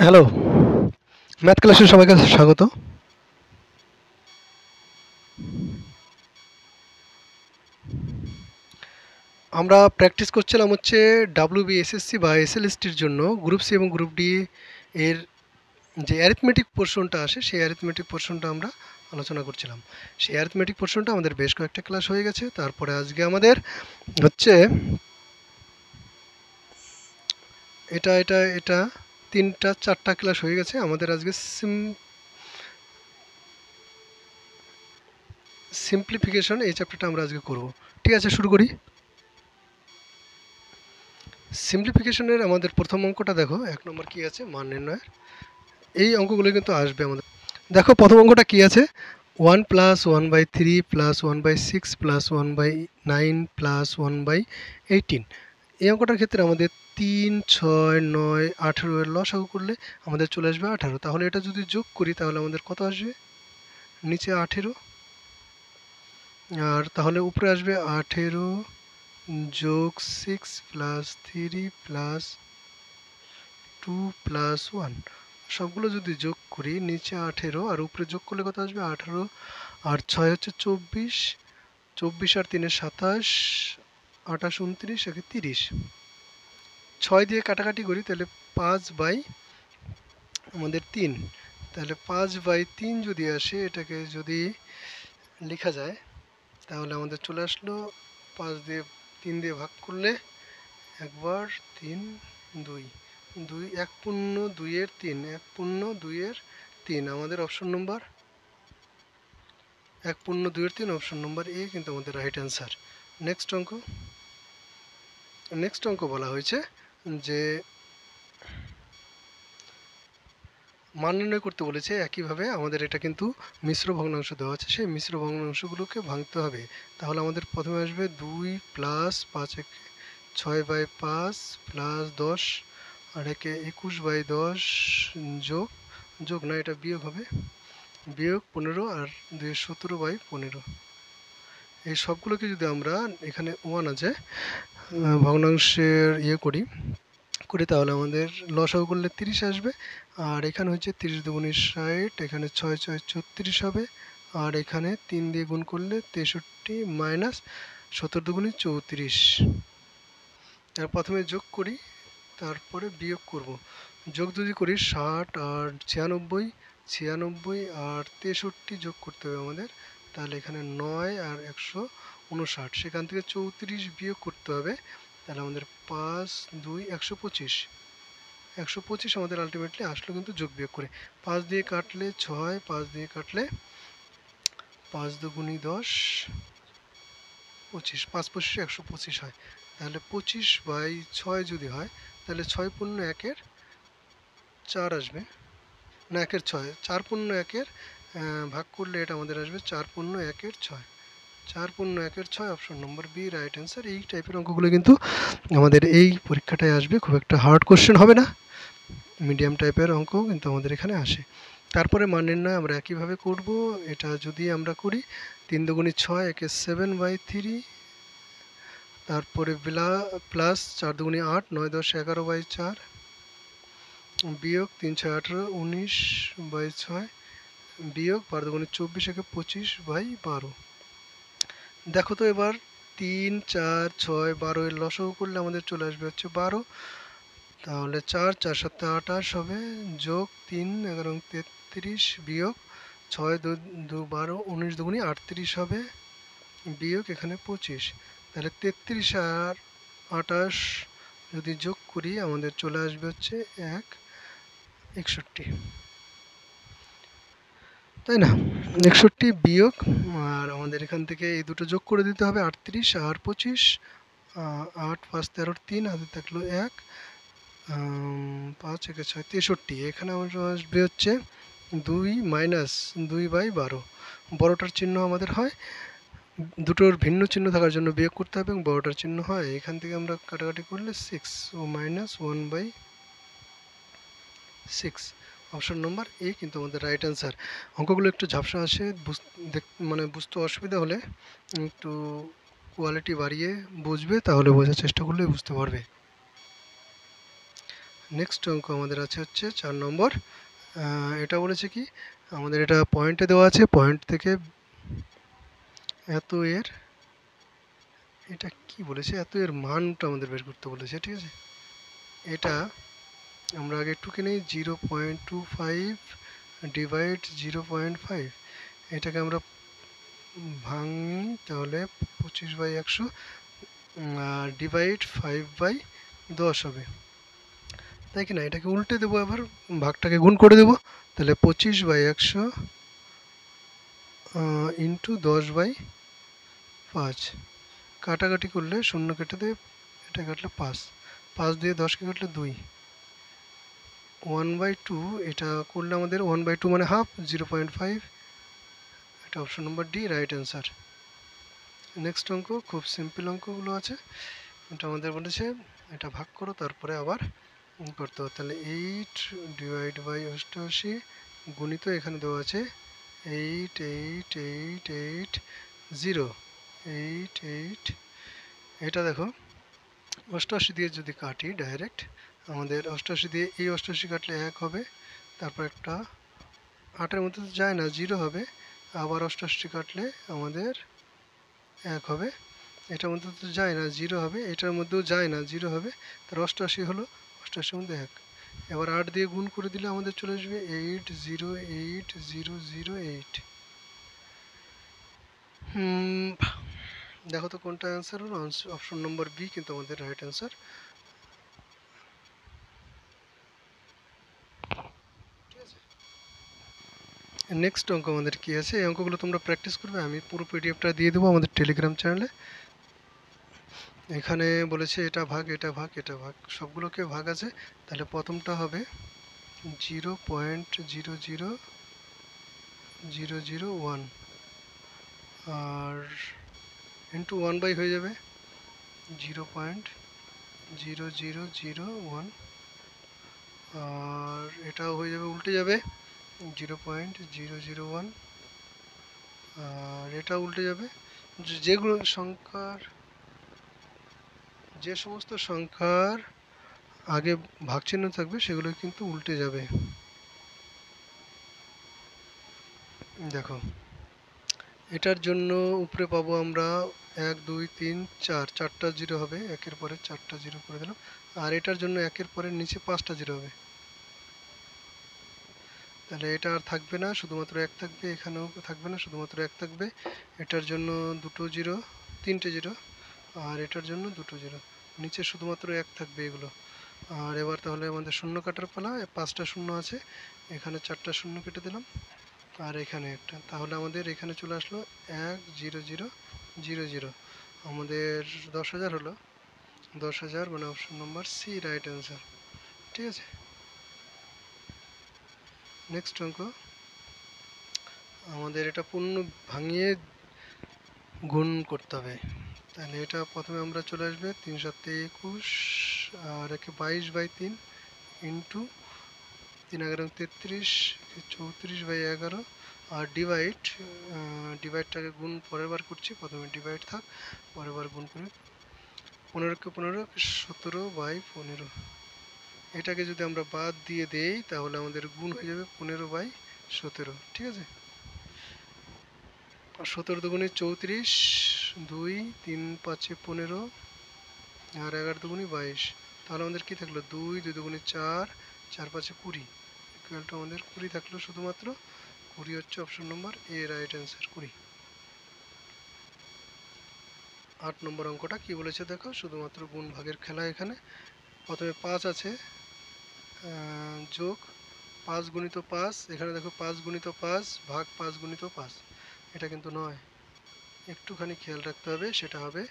Hello, math ক্লাসে সবাইকে স্বাগত। আমরা প্র্যাকটিস করছিলাম হচ্ছে ডাব্লিউবিএসএসসি বা এসএলএসটির জন্য গ্রুপ সি এবং গ্রুপ ডি এর যে অ্যারিথমেটিক পোর্শনটা আসে সেই অ্যারিথমেটিক পোর্শনটা আমরা আলোচনা করছিলাম। সেই অ্যারিথমেটিক পোর্শনটা আমাদের বেশ কয়েকটা ক্লাস হয়ে গেছে। তারপরে আজকে আমাদের হচ্ছে এটা 3-4টা ক্লাস হয়ে গেছে। আমাদের আজকে সিম্পলিফিকেশন এই চ্যাপ্টারটা আমরা আজকে করব। ঠিক আছে, শুরু করি। সিম্পলিফিকেশনের আমাদের প্রথম অঙ্কটা দেখো, 1 নম্বর কি আছে, মান নির্ণয়ের। এই অঙ্কগুলো কিন্তু আসবে আমাদের। দেখো প্রথম অঙ্কটা কি আছে, 1+1/3 +1/6 +1/9 +1/18। এই অঙ্কটার ক্ষেত্রে আমাদের 3, 6, 9, 18 এর লসাগু করলে আমাদের চলে আসবে 18। তাহলে এটা যদি যোগ করি তাহলে আমাদের কত আসবে, নিচে 18, আর তাহলে উপরে আসবে 18 যোগ 6 প্লাস 3 প্লাস 2 প্লাস 1। সবগুলো যদি যোগ করি নিচে 18 আর উপরে যোগ করলে কত আসবে, 18 আর 6 হচ্ছে 24, 24 আর 3 27, 28 29 একে 30। 6 দিয়ে কাটাকাটি করি তাহলে 5/3, তাহলে 5/3 যদি আসে, এটাকে যদি লেখা যায় তাহলে আমাদের চলে আসলো 5 দিয়ে 3 দিয়ে ভাগ করলে একবার 3 2 2 1/2 এর 3, 1/2 এর 3 আমাদের অপশন নম্বর 1/2 এর 3 অপশন নম্বর এ কিন্তু আমাদের রাইট অ্যান্সার। নেক্সট অঙ্ক বলা হয়েছে যে মান নির্ণয় করতে বলেছে। একইভাবে আমাদের এটা কিন্তু মিশ্র ভগ্নাংশ দেওয়া আছে, সেই মিশ্র ভগ্নাংশগুলোকে ভাঙতে হবে। তাহলে আমাদের প্রথমে আসবে 2 প্লাস 5 একে 6/5 প্লাস 10 আর একে 21/10 যোগ যোগ না, এটা বিয়োগ হবে, বিয়োগ 15 আর 2 17/15। এই সবগুলোকে যদি আমরা এখানে 1 আছে ভগ্নাংশের করি তাহলে আমাদের লসাগু করলে 30 আসবে। আর এখানে হচ্ছে 30 দুগুণে 60, এখানে 6 6 36 হবে, আর এখানে 3 দিয়ে গুণ করলে 63 মাইনাস 17 দুগুণে 34। আর প্রথমে যোগ করি তারপরে বিয়োগ করব। যোগ যদি করি 60 আর 96, 96 আর 63 যোগ করতে হবে আমাদের, তাহলে এখানে 9 আর 159, সেখান থেকে 34 বিয়োগ করতে হবে, তাহলে আমাদের 5 2 125, 125 আমাদের আলটিমেটলি আসলো কিন্তু যোগ বিয়োগ করে। 5 দিয়ে কাটলে 6, 5 দিয়ে কাটলে 5 দুগুণি 10, 25, 5 25 125 হয়। তাহলে 25/6 যদি হয় তাহলে 6×1 4 আসবে, না 1/6, 4×1 ভাগ করলে এটা আমাদের আসবে 4×1 4×1 option number B right answer. এই টাইপের অঙ্কগুলো কিন্তু আমাদের এই পরীক্ষাটায় আসবে, খুব একটা হার্ড কোশ্চেন হবে না, মিডিয়াম টাইপের অঙ্ক কিন্তু আমাদের এখানে আসে। তারপরে মান নির্ণয় আমরা একইভাবে করব। এটা যদি আমরা করি 3 দুগুণি 6 একে 7/3, তারপরে প্লাস 4 দুগুণি 8 9 10 11/4 বিয়োগ 3 6 18 19/6 বিয়োগ 12 দুগুণি 24 একে 25/12। দেখো তো এবার 3 4 6 12 এর লসাগু করলে আমাদের চলে আসবে হচ্ছে 12। তাহলে 4 4 7 28 হবে, যোগ 3 11 33 বিয়োগ 6 2 2 12 19 দুগুণি 38 হবে, বিয়োগ এখানে 25। তাহলে 33 আর 28 যদি যোগ করি আমাদের চলে আসবে হচ্ছে 61, তাই না? 61 বিয়োগ, আর আমাদের এখান থেকে এই দুটো যোগ করে দিতে হবে, 38 আর 25, 8 5 13 3 হাতে থাকলো 1, 5 একে 6 63। এখানে আমার আসবে হচ্ছে 2 মাইনাস 2/12। বড়টার চিহ্ন আমাদের হয়, দুটোর ভিন্ন চিহ্ন থাকার জন্য বিয়োগ করতে হবে, এবং বড়টার চিহ্ন হয় এখান থেকে আমরা কাটাকাটি করলে 6 ও মাইনাস 1/6। অপশন নম্বর এ কিন্তু আমাদের রাইট অ্যান্সার। অঙ্কগুলো একটু ঝাপসা আসে, মানে বুঝতে অসুবিধা হলে একটু কোয়ালিটি বাড়িয়ে বুঝবে, তাহলে বোঝার চেষ্টা করলে বুঝতে পারবে। নেক্সট অঙ্ক আমাদের আছে হচ্ছে 4 নম্বর। এটা বলেছে কি আমাদের এটা পয়েন্টে দেওয়া আছে, পয়েন্ট থেকে এত এর এটা কি বলেছে এত এর মানটা আমাদের বের করতে বলেছে। ঠিক আছে, এটা আমরা আগে একটু কিনে 0.25 ডিভাইড 0.5, এটাকে আমরা ভাঙি তাহলে 25/100 আর ডিভাইড 5/10 হবে, তাই কি না? এটাকে উল্টে দেবো, আবার ভাগটাকে গুণ করে দেবো, তাহলে 25/100 ইন্টু 10/5। কাটাকাটি করলে শূন্য কেটে দেবে, এটা কাটলে 5, 5 দিয়ে 10কে কাটলে 2, 1/2 এটা করলে আমাদের 1/2 মানে হাফ, 0.5, এটা option number D right answer. Next অঙ্ক খুব সিম্পল অঙ্কগুলো আছে, এটা আমাদের বলেছে এটা ভাগ করো তারপরে আবার করতে হবে। তাহলে 8 ডিভাইড বাই 88 গুণিত এখানে দেওয়া আছে 88880, 88, এটা দেখো 88 দিয়ে যদি কাটি ডাইরেক্ট, আমাদের 88 দিয়ে এই 88 কাটলে 1 হবে, তারপর একটা 8-এর মধ্যে তো যায় না, 0 হবে, আবার 88 কাটলে আমাদের 1 হবে, এটার মধ্যে তো যায় না, 0 হবে, এটার মধ্যেও যায় না, 0 হবে, তার 88 হলো, 88-এর মধ্যে 1। এবার 8 দিয়ে গুণ করে দিলে আমাদের চলে আসবে 808008। দেখো তো কোনটা অ্যান্সার হলো, অপশন নম্বর বি কিন্তু আমাদের রাইট অ্যান্সার। নেক্সট অঙ্ক আমাদের কি আছে, এই অঙ্কগুলো তোমরা প্র্যাকটিস করবে, আমি পুরো পিডিএফটা দিয়ে দেবো আমাদের টেলিগ্রাম চ্যানেলে। এখানে বলেছে এটা ভাগ এটা ভাগ এটা ভাগ, সবগুলোকে ভাগ আছে, তাহলে প্রথমটা হবে 0.00001 আর ইন্টু 1 হয়ে যাবে 0.0001, আর এটাও হয়ে যাবে, উল্টে যাবে 0.001, আর এটা উল্টে যাবে। যেগুলো সংখ্যার যে সমস্ত সংখ্যার আগে ভাগ চিহ্ন থাকবে সেগুলো কিন্তু উল্টে যাবে। দেখো এটার জন্য উপরে পাবো আমরা 1 2 3 4, 4টা জিরো হবে, একের পরে 4টা জিরো করে দিলাম, আর এটার জন্য একের পরে নিচে 5টা জিরো হবে, তাহলে এটা আর থাকবে না, শুধুমাত্র 1 থাকবে, এখানেও থাকবে না, শুধুমাত্র 1 থাকবে, এটার জন্য দুটো জিরো, 3টে জিরো, আর এটার জন্য দুটো জিরো, নিচে শুধুমাত্র 1 থাকবে এগুলো। আর এবার তাহলে আমাদের শূন্য কাটার পালা, 5টা শূন্য আছে, এখানে 4টা শূন্য কেটে দিলাম, আর এখানে একটা, তাহলে আমাদের এখানে চলে আসলো 10000, আমাদের 10,000 হলো, 10,000 মানে option number C right answer. ঠিক আছে, নেক্সট অঙ্ক আমাদের এটা পূর্ণ ভাঙিয়ে গুণ করতে হবে, তাহলে এটা প্রথমে আমরা চলে আসবে 3 7 21 আর একে 22/3 ইন্টু 3 11 33 34/11, আর ডিভাইডটাকে গুণ পরের বার করছি, প্রথমে ডিভাইড থাক, পরের বার গুণ করি, 15কে 15 17/15, এটাকে যদি আমরা বাদ দিয়ে দেই তাহলে আমাদের গুণ হয়ে যাবে 15/17। ঠিক আছে, আর 17 দুগুণে 34, 2 3 5 15, আর 11 দুগুণে 22, তাহলে আমাদের কি থাকলো 2 2 দুগুণে 4, 4 5 20, ইকুয়াল টু আমাদের 20 থাকলো, শুধুমাত্র 20 হচ্ছে অপশন নম্বর এ রাইট অ্যান্সার 20। 8 নম্বর অঙ্কটা কি বলেছে দেখো, শুধুমাত্র গুণ ভাগের খেলা। এখানে প্রথমে 5 আছে, যোগ 5 গুণিত 5, এখানে দেখো 5 গুণিত 5 ভাগ 5 গুণিত 5, এটা কিন্তু নয়, একটুখানি খেয়াল রাখতে হবে, সেটা হবে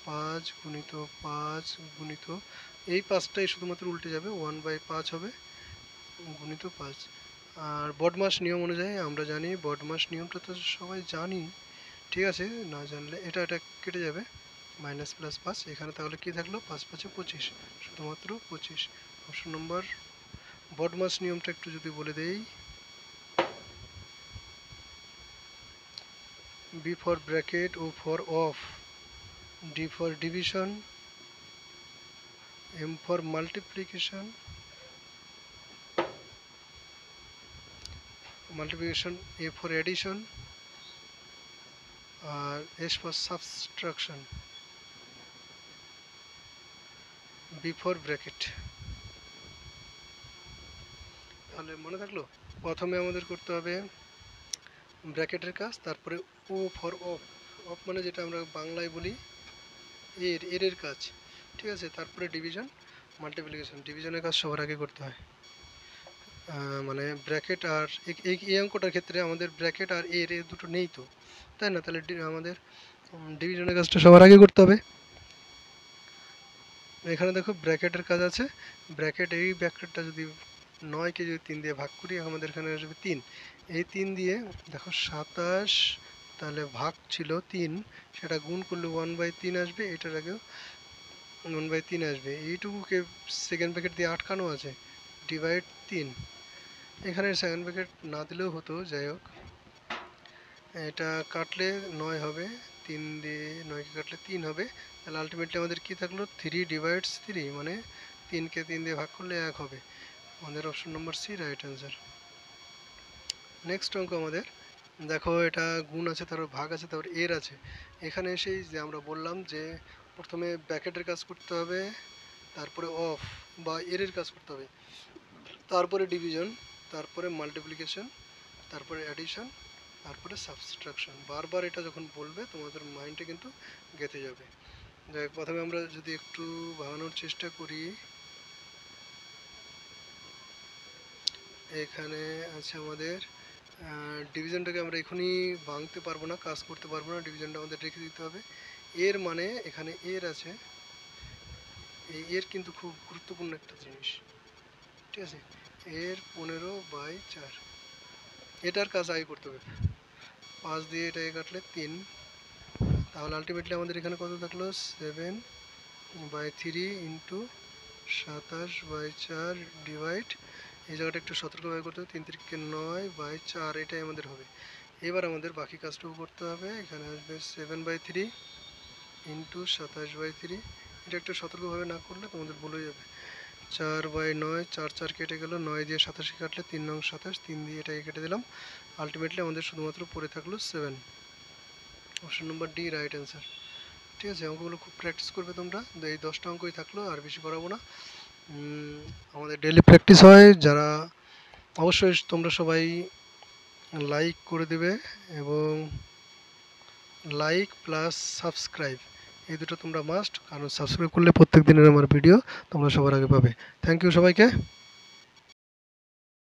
5 গুণিত 5 গুণিত, এই 5টাই শুধুমাত্র উল্টে যাবে, 1/5 হবে গুণিত 5। আর বডমাস নিয়ম অনুযায়ী আমরা জানি, বডমাস নিয়মটা তো সবাই জানি, ঠিক আছে, না জানলে এটা এটা কেটে যাবে, মাইনাস প্লাস 5, এখানে তাহলে কি থাকলো 5 5 25, শুধুমাত্র 25, অপশন নম্বর। বডমাস নিয়মটা একটু যদি বলে দেই, B for bracket, O for of, D for division, M for multiplication, multiplication, A for addition, আর S for subtraction, B for bracket। তাহলে মনে থাকলো? প্রথমে আমাদের করতে হবে ব্র্যাকেটের কাজ, তারপরে O for অফ, অফ মানে যেটা আমরা বাংলায় বলি এর কাজ, ঠিক আছে। তারপরে ডিভিশন, মাল্টিপ্লিকেশন। ডিভিশনের কাজ সবার আগে করতে হয়, মানে ব্র্যাকেট আর এই অঙ্কটার ক্ষেত্রে আমাদের ব্র্যাকেট আর এর দুটো নেই তো, তাই না? তাহলে আমাদের ডিভিশনের কাজটা সবার আগে করতে হবে। এখানে দেখো ব্র্যাকেটের কাজ আছে, ব্র্যাকেট, এই ব্র্যাকেটটা যদি 9কে যদি 3 দিয়ে ভাগ করি, আমাদের এখানে আসবে 3। এই 3 দিয়ে দেখো 27, তাহলে ভাগ ছিল 3, সেটা গুণ করলে 1/3 আসবে, এটার আগেও 1/3 আসবে। এইটুকুকে সেকেন্ড ব্র্যাকেট দিয়ে আটকানো আছে, ডিভাইড 3। এখানে সেকেন্ড ব্র্যাকেট না দিলেও হতো, যাই হোক। এটা কাটলে 9 হবে, 3 দিয়ে 9কে কাটলে 3 হবে, তাহলে আলটিমেটলি আমাদের কি থাকলো, 3 ডিভাইডস 3, মানে 3কে 3 দিয়ে ভাগ করলে 1 হবে। আমাদের option number C right answer. Next অঙ্ক আমাদের দেখো, এটা গুণ আছে, তারপর ভাগ আছে, তারপর এর আছে। এখানে এসেই যে আমরা বললাম যে প্রথমে ব্র্যাকেটের কাজ করতে হবে, তারপরে অফ বা এর কাজ করতে হবে, তারপরে ডিভিশন, তারপরে মাল্টিপ্লিকেশন, তারপরে অ্যাডিশন, তারপরে সাবট্রাকশন। বারবার এটা যখন বলবে তোমাদের মাইন্ডে কিন্তু গেঁথে যাবে। দেখ, প্রথমে আমরা যদি একটু ভাঙানোর চেষ্টা করি, এখানে আছে আমাদের ডিভিশনটাকে আমরা এখনই ভাঙতে পারবো না, কাজ করতে পারবো না, ডিভিশনটা আমাদের রেখে দিতে হবে। এর মানে এখানে এর আছে, এই এর কিন্তু খুব গুরুত্বপূর্ণ একটা জিনিস, ঠিক আছে। এর 15/4, এটার কাজ আগে করতে হবে। 5 দিয়ে এটাকে কাটলে 3, তাহলে আলটিমেটলি আমাদের এখানে কত থাকলো, 7/3 ইন্টু 27/4 ডিভাইড, এই জায়গাটা একটু সতর্কভাবে করতে হবে, 3 3 9/4, এটাই আমাদের হবে। এবার আমাদের বাকি কাজটুকু করতে হবে, এখানে আসবে 7/3 ইন্টু 27/3, এটা একটু সতর্কভাবে না করলে তোমাদের ভুলে যাবে। 4/9, 4 4 কেটে গেল, 9 দিয়ে 27 কাটলে 3 9 27, 3 দিয়ে এটাকে কেটে দিলাম। আলটিমেটলি আমাদের শুধুমাত্র পড়ে থাকলো 7। Option number D right answer, ঠিক আছে। অঙ্কগুলো খুব প্র্যাকটিস করবে তোমরা, এই 10টা অঙ্কই থাকলো, আর বেশি করাবো না। আমাদের ডেইলি প্র্যাকটিস হয়, যারা অবশ্যই তোমরা সবাই লাইক করে দেবে, এবং লাইক প্লাস সাবস্ক্রাইব, এই দুটো তোমরা মাস্ট, কারণ সাবস্ক্রাইব করলে প্রত্যেক দিনের আমার ভিডিও তোমরা সবার আগে পাবে। থ্যাংক ইউ সবাইকে।